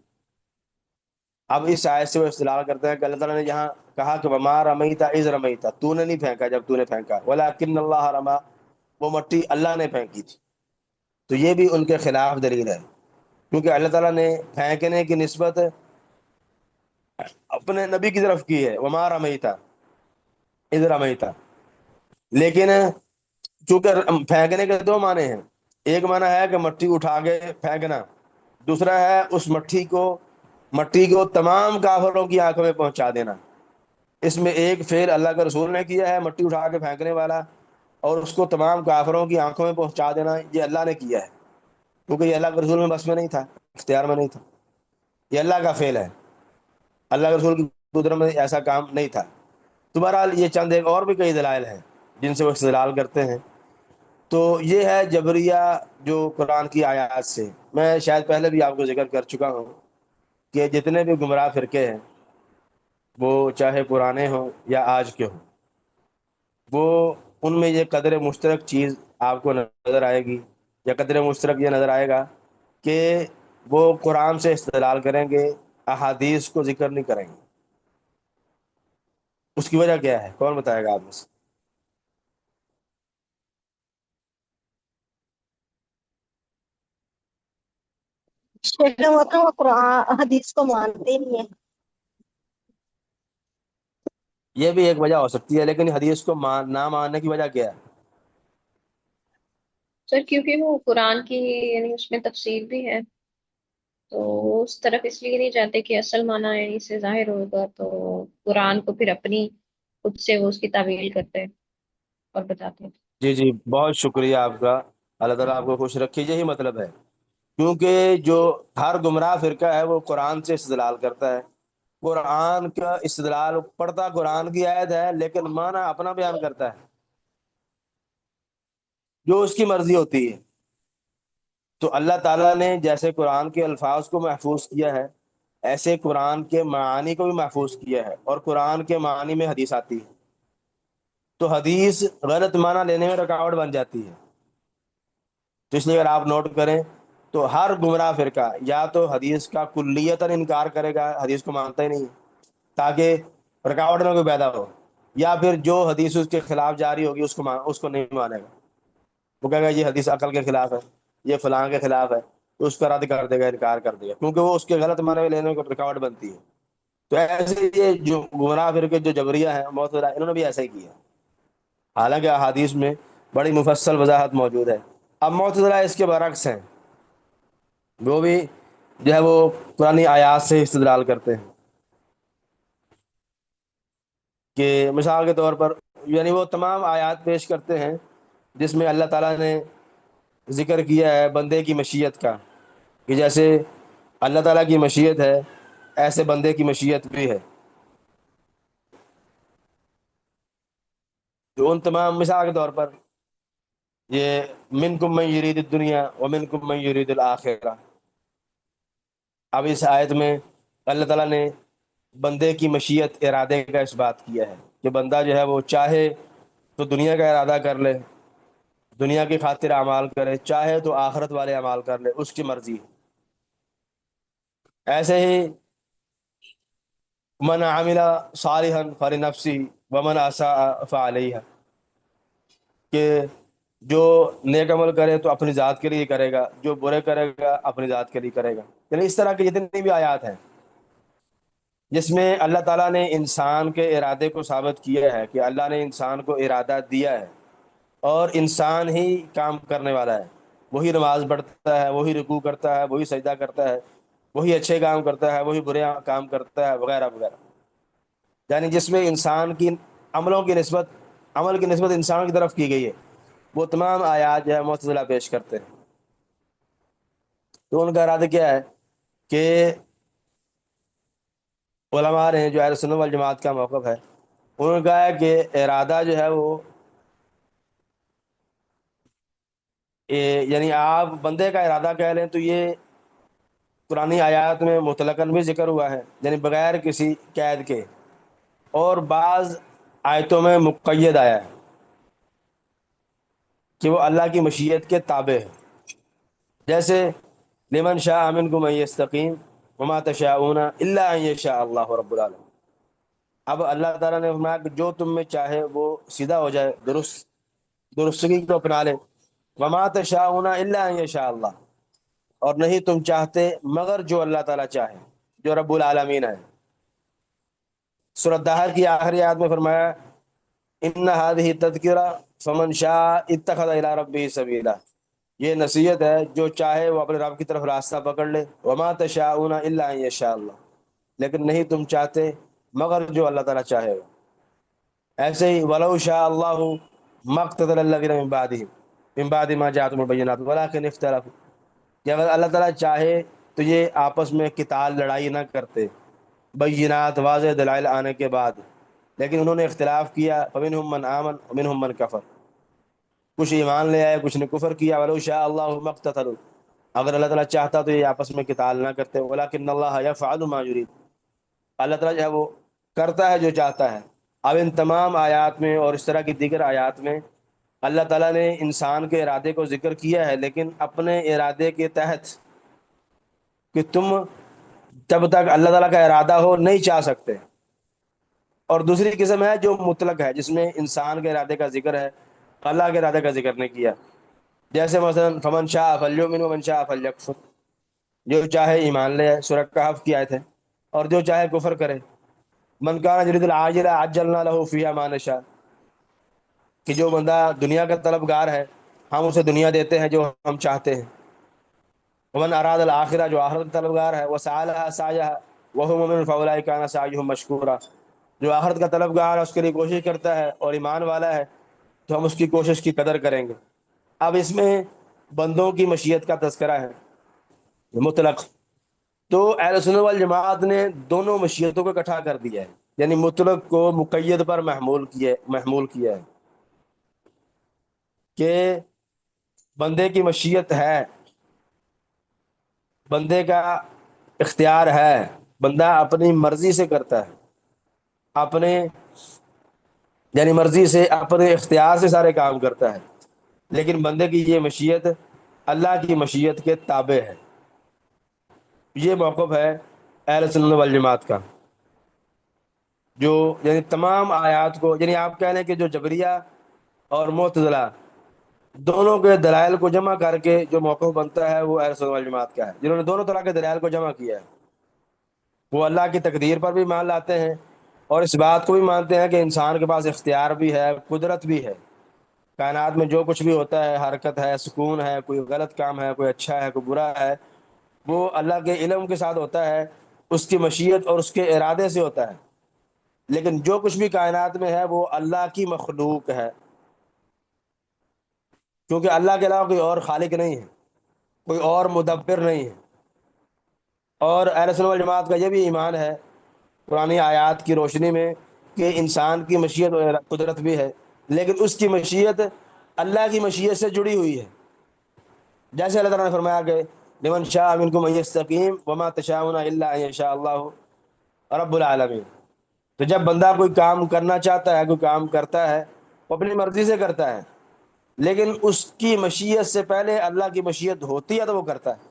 اب اس آیت سے وہ استدلال کرتے ہیں کہ اللہ تعالیٰ نے یہاں کہا کہ وما رمیت اذ رمیت، تو نے نہیں پھینکا جب تو نے پھینکا، ولکن اللہ رما، وہ مٹی اللہ نے پھینکی تھی. تو یہ بھی ان کے خلاف دلیل ہے، کیونکہ اللہ تعالیٰ نے پھینکنے کی نسبت اپنے نبی کی طرف کی ہے، وما رمیت اذ رمیت. لیکن چونکہ پھینکنے کے دو معنی ہیں، ایک معنی ہے کہ مٹی اٹھا کے پھینکنا، دوسرا ہے اس مٹی کو تمام کافروں کی آنکھوں میں پہنچا دینا. اس میں ایک فعل اللہ کے رسول نے کیا ہے مٹی اٹھا کے پھینکنے والا، اور اس کو تمام کافروں کی آنکھوں میں پہنچا دینا یہ اللہ نے کیا ہے، کیونکہ یہ اللہ کے رسول میں بس میں نہیں تھا، اختیار میں نہیں تھا، یہ اللہ کا فعل ہے، اللہ کے رسول کی قدرت میں ایسا کام نہیں تھا. تو بہرحال یہ چند ایک اور بھی کئی دلائل ہیں جن سے وہ استدلال کرتے ہیں. تو یہ ہے جبریہ جو قرآن کی آیات سے. میں شاید پہلے بھی آپ کو ذکر کر چکا ہوں کہ جتنے بھی گمراہ فرقے ہیں وہ چاہے پرانے ہوں یا آج کے ہوں، وہ ان میں یہ قدر مشترک چیز آپ کو نظر آئے گی، یا قدر مشترک یہ نظر آئے گا کہ وہ قرآن سے استدلال کریں گے، احادیث کو ذکر نہیں کریں گے. اس کی وجہ کیا ہے؟ کون بتائے گا آپ میں سے؟ شیخ محترم وہ قرآن حدیث کو مانتے نہیں ہیں. یہ بھی ایک وجہ ہو سکتی ہے، لیکن حدیث کو نہ ماننے کی وجہ کیا ہے؟ سر کیونکہ وہ قرآن کی یعنی اس میں تفسیر بھی ہے، تو وہ اس طرف اس لیے نہیں جاتے کہ اصل معنی یعنی سے ظاہر ہوگا، تو قرآن کو پھر اپنی خود سے وہ اس کی تعویل کرتے ہیں اور بتاتے ہیں. جی جی، بہت شکریہ آپ کا. اللہ تعالیٰ آپ کو خوش رکھے، یہی مطلب ہے، کیونکہ جو ہر گمراہ فرقہ ہے وہ قرآن سے استدلال کرتا ہے، قرآن کا استدلال پڑھتا قرآن کی آیت ہے لیکن معنی اپنا بیان کرتا ہے جو اس کی مرضی ہوتی ہے۔ تو اللہ تعالیٰ نے جیسے قرآن کے الفاظ کو محفوظ کیا ہے، ایسے قرآن کے معانی کو بھی محفوظ کیا ہے، اور قرآن کے معانی میں حدیث آتی ہے، تو حدیث غلط معنی لینے میں رکاوٹ بن جاتی ہے۔ تو اس لیے اگر آپ نوٹ کریں تو ہر گمراہ فرقہ یا تو حدیث کا کلیتاً انکار کرے گا، حدیث کو مانتا ہی نہیں ہے تاکہ رکاوٹ نہ کوئی پیدا ہو، یا پھر جو حدیث اس کے خلاف جاری ہوگی اس کو نہیں مانے گا، وہ کہے گا یہ حدیث عقل کے خلاف ہے، یہ فلاں کے خلاف ہے، تو اس کا رد کر دے گا، انکار کر دے گا، کیونکہ وہ اس کے غلط معنی لینے کو رکاوٹ بنتی ہے۔ تو ایسے یہ جو گمراہ فرقے جو جبریہ ہیں معتزلہ، انہوں نے بھی ایسا ہی کیا، حالانکہ احادیث میں بڑی مفصل وضاحت موجود ہے۔ اب معتزلہ اس کے برعکس ہیں، وہ بھی جو ہے وہ قرآنی آیات سے استدلال کرتے ہیں، کہ مثال کے طور پر یعنی وہ تمام آیات پیش کرتے ہیں جس میں اللہ تعالیٰ نے ذکر کیا ہے بندے کی مشیت کا، کہ جیسے اللہ تعالیٰ کی مشیت ہے ایسے بندے کی مشیت بھی ہے، جو ان تمام مثال کے طور پر یہ منکم من یرید الدنیا ومنکم من یرید الآخرہ، اب اس آیت میں اللہ تعالیٰ نے بندے کی مشیت ارادے کا اس بات کیا ہے کہ بندہ جو ہے وہ چاہے تو دنیا کا ارادہ کر لے، دنیا کی خاطر اعمال کرے، چاہے تو آخرت والے اعمال کر لے، اس کی مرضی۔ ایسے ہی من عمل صالحا فلنفسہ ومن اساء فعلیہا، کہ جو نیک عمل کرے تو اپنی ذات کے لیے کرے گا، جو برے کرے گا اپنی ذات کے لیے کرے گا۔ یعنی اس طرح کی جتنی بھی آیات ہیں جس میں اللہ تعالیٰ نے انسان کے ارادے کو ثابت کیا ہے کہ اللہ نے انسان کو ارادہ دیا ہے اور انسان ہی کام کرنے والا ہے، وہی نماز پڑھتا ہے، وہی رکوع کرتا ہے، وہی سجدہ کرتا ہے، وہی اچھے کام کرتا ہے، وہی برے کام کرتا ہے، وغیرہ وغیرہ، یعنی جس میں انسان کی عمل کی نسبت انسان کی طرف کی گئی ہے، وہ تمام آیات جو ہے معتزلہ پیش کرتے ہیں۔ تو ان کا ارادہ کیا ہے کہ علماء نے جو اہل سنت والجماعت کا موقف ہے، انہوں نے کہا ہے کہ ارادہ جو ہے وہ یعنی آپ بندے کا ارادہ کہہ لیں تو یہ قرآنی آیات میں مطلقاً بھی ذکر ہوا ہے، یعنی بغیر کسی قید کے، اور بعض آیتوں میں مقید آیا ہے کہ وہ اللہ کی مشیت کے تابع ہے، جیسے لمن شاء منکم ان یستقیم وما تشاءون الا ان یشاء اللہ رب العالمین۔ اب اللہ تعالیٰ نے فرمایا کہ جو تم میں چاہے وہ سیدھا ہو جائے، درستگی کو اپنا لے، وما تشاءون الا ان یشاء اللہ، اور نہیں تم چاہتے مگر جو اللہ تعالیٰ چاہے، جو رب العالمین ہے۔ سورۃ دہر کی آخری آیت میں فرمایا ان هذه تذکرہ فمن شاء اتخذ الی ربہ سبیلا، یہ نصیحت ہے، جو چاہے وہ اپنے رب کی طرف راستہ پکڑ لے، وما تشاءون الا ان یشاء اللہ، لیکن نہیں تم چاہتے مگر جو اللہ تعالیٰ چاہے گا۔ ایسے ہی ولو شاء اللہ ما اقتتل الذین من بعد ما جاءتهم البینات ولکن اختلفوا، کہ اگر اللہ تعالیٰ چاہے تو یہ آپس میں قتال لڑائی نہ کرتے بینات واضح دلائل آنے کے بعد، لیکن انہوں نے اختلاف کیا، فمنہم من آمن ومنہم من کفر، کچھ ایمان لے آئے کچھ نے کفر کیا۔ ولو شاء اللہ ما اقتتلوا، اگر اللہ تعالیٰ چاہتا تو یہ آپس میں قتال نہ کرتے، ولکن اللہ یفعل ما یرید، اللہ تعالیٰ جو ہے وہ کرتا ہے جو چاہتا ہے۔ اب ان تمام آیات میں اور اس طرح کی دیگر آیات میں اللہ تعالیٰ نے انسان کے ارادے کو ذکر کیا ہے، لیکن اپنے ارادے کے تحت، کہ تم جب تک اللہ تعالیٰ کا ارادہ ہو نہیں چاہ سکتے۔ اور دوسری قسم ہے جو مطلق ہے، جس میں انسان کے ارادے کا ذکر ہے، اللہ کے ارادے کا ذکر نہیں کیا، جیسے مثلا فمن شاء فلیؤمن ومن شاء فلیکفر، جو چاہے ایمان لے آئے، سورۃ کہف کی آیت ہے، اور جو چاہے کفر کرے۔ من کان یرید العاجلہ عجلنا لہ فیہا ما نشاء، کہ جو بندہ دنیا کا طلبگار ہے ہم اسے دنیا دیتے ہیں جو ہم چاہتے ہیں۔ ومن اراد الآخرہ، جو آخرت کا طلبگار ہے، وسعی لہا سعیہا وہو مؤمن فاولئک کان سعیہم مشکورا، جو آخرت کا طلبگار ہے اس کے لیے کوشش کرتا ہے اور ایمان والا ہے تو ہم اس کی کوشش کی قدر کریں گے۔ اب اس میں بندوں کی مشیت کا تذکرہ ہے مطلق. تو اہل سنت والجماعت نے دونوں مشیتوں کو اکٹھا کر دیا ہے، یعنی مطلق کو مقید پر محمول کیا ہے کہ بندے کی مشیت ہے، بندے کا اختیار ہے، بندہ اپنی مرضی سے کرتا ہے، اپنے یعنی مرضی سے اپنے اختیار سے سارے کام کرتا ہے، لیکن بندے کی یہ مشیت اللہ کی مشیت کے تابع ہے. یہ موقف ہے اہل سنت والجماعت کا، جو یعنی تمام آیات کو، یعنی آپ کہہ لیں کہ جو جبریہ اور معتزلہ دونوں کے دلائل کو جمع کر کے جو موقف بنتا ہے وہ اہل سنت والجماعت کا ہے، جنہوں نے دونوں طرح کے دلائل کو جمع کیا ہے. وہ اللہ کی تقدیر پر بھی مان لاتے ہیں اور اس بات کو بھی مانتے ہیں کہ انسان کے پاس اختیار بھی ہے، قدرت بھی ہے. کائنات میں جو کچھ بھی ہوتا ہے، حرکت ہے، سکون ہے، کوئی غلط کام ہے، کوئی اچھا ہے، کوئی برا ہے، وہ اللہ کے علم کے ساتھ ہوتا ہے، اس کی مشیت اور اس کے ارادے سے ہوتا ہے. لیکن جو کچھ بھی کائنات میں ہے وہ اللہ کی مخلوق ہے، کیونکہ اللہ کے علاوہ کوئی اور خالق نہیں ہے، کوئی اور مدبر نہیں ہے. اور اہل سنت والجماعت کا یہ بھی ایمان ہے پرانی آیات کی روشنی میں کہ انسان کی مشیت اور قدرت بھی ہے، لیکن اس کی مشیت اللہ کی مشیت سے جڑی ہوئی ہے. جیسے اللہ تعالیٰ نے فرمایا کہ لمن شاء منکم ان یستقیم وما تشاءون الا ان یشاء اللہ رب العالمین. تو جب بندہ کوئی کام کرنا چاہتا ہے، کوئی کام کرتا ہے، وہ اپنی مرضی سے کرتا ہے، لیکن اس کی مشیت سے پہلے اللہ کی مشیت ہوتی ہے تو وہ کرتا ہے.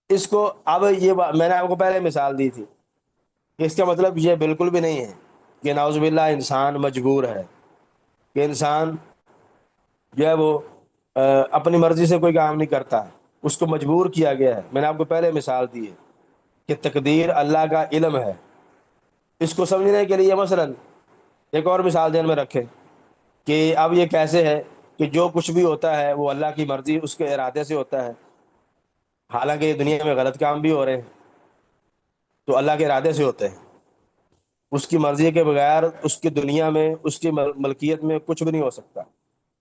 اس کو اب میں نے آپ کو پہلے مثال دی تھی کہ اس کا مطلب یہ بالکل بھی نہیں ہے کہ نعوذ باللہ انسان مجبور ہے، کہ انسان جو ہے وہ اپنی مرضی سے کوئی کام نہیں کرتا، اس کو مجبور کیا گیا ہے. میں نے آپ کو پہلے مثال دی ہے کہ تقدیر اللہ کا علم ہے. اس کو سمجھنے کے لیے مثلا ایک اور مثال ذہن میں رکھیں کہ اب یہ کیسے ہے کہ جو کچھ بھی ہوتا ہے وہ اللہ کی مرضی، اس کے ارادے سے ہوتا ہے، حالانکہ یہ دنیا میں غلط کام بھی ہو رہے ہیں تو اللہ کے ارادے سے ہوتے ہیں. اس کی مرضی کے بغیر اس کی دنیا میں، اس کی ملکیت میں کچھ بھی نہیں ہو سکتا.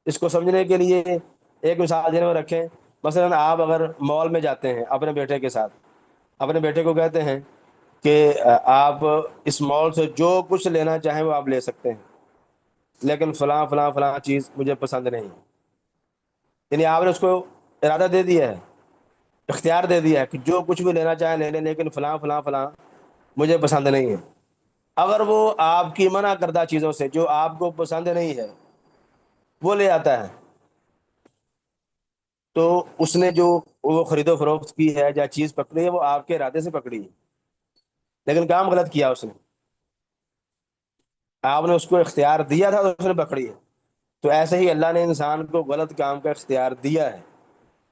اس کو سمجھنے کے لیے ایک مثال ذہن میں رکھیں. مثلا آپ اگر مال میں جاتے ہیں اپنے بیٹے کے ساتھ، اپنے بیٹے کو کہتے ہیں کہ آپ اس مال سے جو کچھ لینا چاہیں وہ آپ لے سکتے ہیں، لیکن فلاں فلاں فلاں چیز مجھے پسند نہیں ہے. یعنی آپ نے اس کو ارادہ دے دیا ہے، اختیار دے دیا ہے کہ جو کچھ بھی لینا چاہیں لے لیں، لیکن فلاں فلاں فلاں مجھے پسند نہیں ہے. اگر وہ آپ کی منع کردہ چیزوں سے جو آپ کو پسند نہیں ہے وہ لے آتا ہے، تو اس نے جو وہ خرید و فروخت کی ہے یا چیز پکڑی ہے وہ آپ کے ارادے سے پکڑی ہے، لیکن کام غلط کیا اس نے. آپ نے اس کو اختیار دیا تھا تو اس نے پکڑی ہے. تو ایسے ہی اللہ نے انسان کو غلط کام کا اختیار دیا ہے،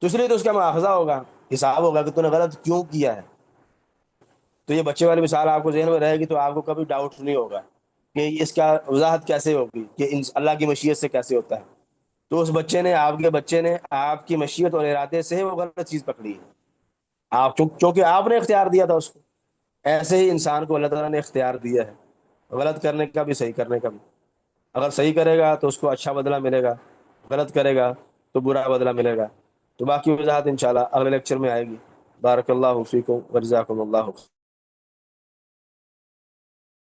تو اس لیے تو اس کا مواخذہ ہوگا، حساب ہوگا کہ تو نے غلط کیوں کیا ہے. تو یہ بچے والی مثال آپ کو ذہن میں رہے گی تو آپ کو کبھی ڈاؤٹ نہیں ہوگا کہ اس کا وضاحت کیسے ہوگی کہ اللہ کی مشیت سے کیسے ہوتا ہے. تو اس بچے نے، آپ کے بچے نے آپ کی مشیت اور ارادے سے وہ غلط چیز پکڑی ہے، آپ چونکہ آپ نے اختیار دیا تھا اس کو. ایسے ہی انسان کو اللہ تعالیٰ نے اختیار دیا ہے غلط کرنے کا بھی، صحیح کرنے کا بھی. اگر صحیح کرے گا تو اس کو اچھا بدلہ ملے گا، غلط کرے گا تو برا بدلہ ملے گا. تو باقی وضاحت انشاءاللہ اگلے لیکچر میں آئے گی. بارک اللہ فیکم وجزاکم اللہ.